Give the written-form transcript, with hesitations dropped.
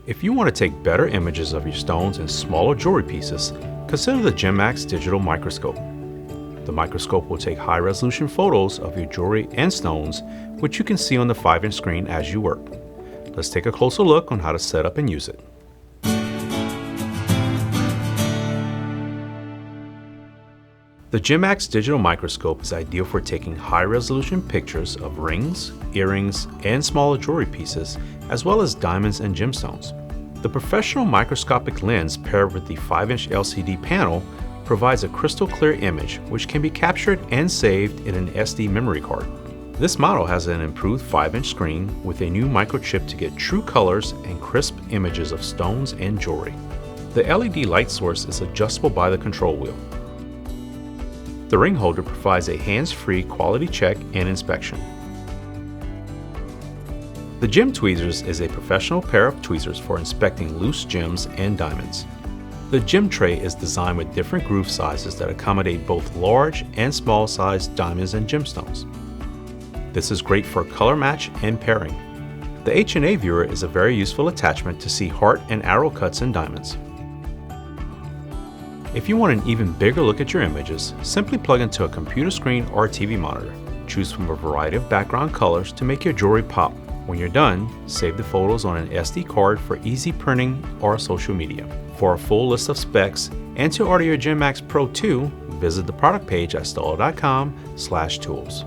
If you want to take better images of your stones and smaller jewelry pieces, consider the Gemax digital microscope. The microscope will take high-resolution photos of your jewelry and stones, which you can see on the 5-inch screen as you work. Let's take a closer look on how to set up and use it. The Gemax digital microscope is ideal for taking high-resolution pictures of rings, earrings, and smaller jewelry pieces, as well as diamonds and gemstones. The professional microscopic lens paired with the 5-inch LCD panel provides a crystal clear image which can be captured and saved in an SD memory card. This model has an improved 5-inch screen with a new microchip to get true colors and crisp images of stones and jewelry. The LED light source is adjustable by the control wheel. The ring holder provides a hands-free quality check and inspection. The Gem Tweezers is a professional pair of tweezers for inspecting loose gems and diamonds. The gem tray is designed with different groove sizes that accommodate both large and small sized diamonds and gemstones. This is great for color match and pairing. The H&A Viewer is a very useful attachment to see heart and arrow cuts in diamonds. If you want an even bigger look at your images, simply plug into a computer screen or TV monitor. Choose from a variety of background colors to make your jewelry pop. When you're done, save the photos on an SD card for easy printing or social media. For a full list of specs and to order your Gemax Pro 2, visit the product page at stuller.com/tools.